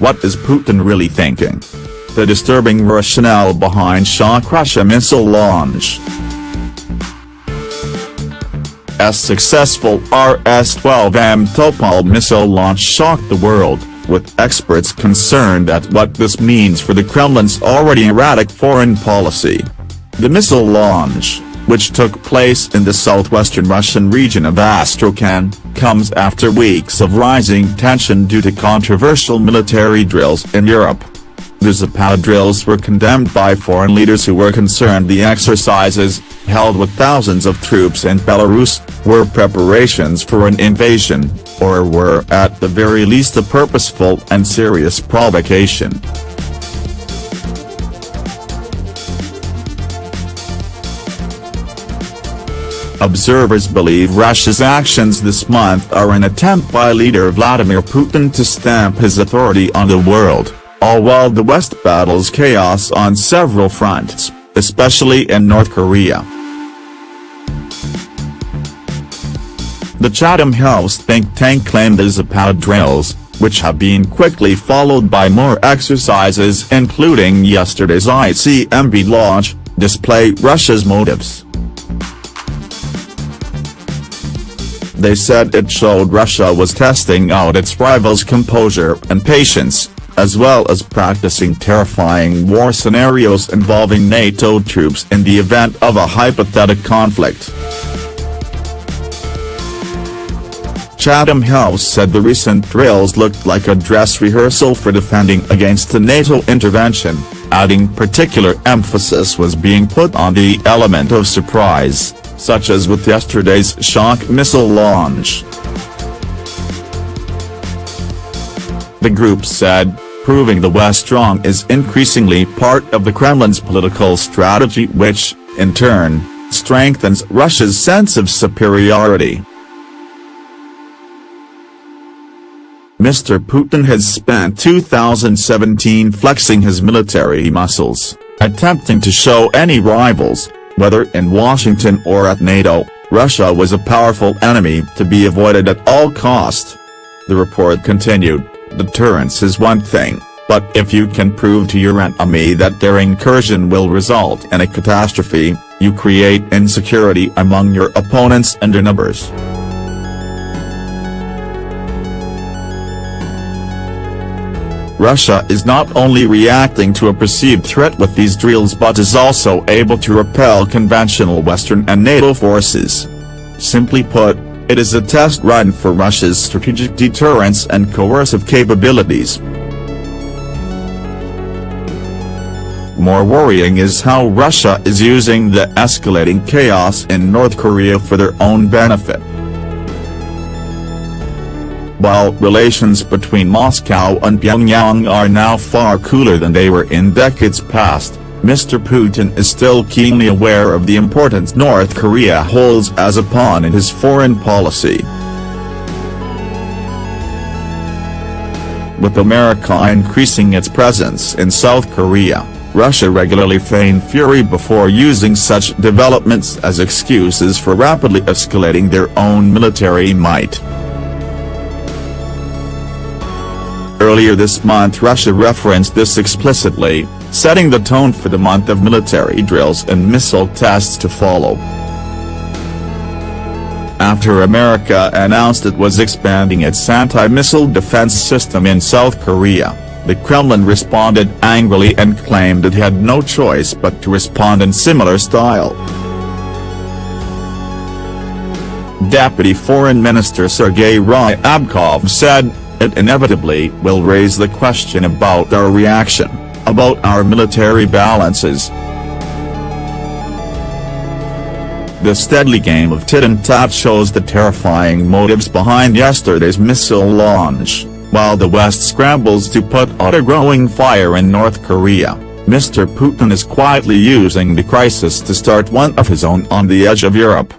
What is Putin really thinking? The disturbing rationale behind shock Russia missile launch. A successful RS-12M Topol missile launch shocked the world, with experts concerned at what this means for the Kremlin's already erratic foreign policy. The missile launch, which took place in the southwestern Russian region of Astrakhan, comes after weeks of rising tension due to controversial military drills in Europe. The Zapad drills were condemned by foreign leaders who were concerned the exercises, held with thousands of troops in Belarus, were preparations for an invasion, or were at the very least a purposeful and serious provocation. Observers believe Russia's actions this month are an attempt by leader Vladimir Putin to stamp his authority on the world, all while the West battles chaos on several fronts, especially in North Korea. The Chatham House think tank claimed the Zapad drills, which have been quickly followed by more exercises including yesterday's ICMP launch, display Russia's motives. They said it showed Russia was testing out its rivals' composure and patience, as well as practicing terrifying war scenarios involving NATO troops in the event of a hypothetical conflict. Chatham House said the recent drills looked like a dress rehearsal for defending against a NATO intervention, adding particular emphasis was being put on the element of surprise, such as with yesterday's shock missile launch. The group said, proving the West strong is increasingly part of the Kremlin's political strategy which, in turn, strengthens Russia's sense of superiority. Mr. Putin has spent 2017 flexing his military muscles, attempting to show any rivals, whether in Washington or at NATO, Russia was a powerful enemy to be avoided at all cost. The report continued, deterrence is one thing, but if you can prove to your enemy that their incursion will result in a catastrophe, you create insecurity among your opponents and their neighbors. Russia is not only reacting to a perceived threat with these drills but is also able to repel conventional Western and NATO forces. Simply put, it is a test run for Russia's strategic deterrence and coercive capabilities. More worrying is how Russia is using the escalating chaos in North Korea for their own benefit. While relations between Moscow and Pyongyang are now far cooler than they were in decades past, Mr. Putin is still keenly aware of the importance North Korea holds as a pawn in his foreign policy. With America increasing its presence in South Korea, Russia regularly feigned fury before using such developments as excuses for rapidly escalating their own military might. Earlier this month Russia referenced this explicitly, setting the tone for the month of military drills and missile tests to follow. After America announced it was expanding its anti-missile defense system in South Korea, the Kremlin responded angrily and claimed it had no choice but to respond in similar style. Deputy Foreign Minister Sergei Ryabkov said, "It inevitably will raise the question about our reaction, about our military balances." The deadly game of tit and tat shows the terrifying motives behind yesterday's missile launch. While the West scrambles to put out a growing fire in North Korea, Mr. Putin is quietly using the crisis to start one of his own on the edge of Europe.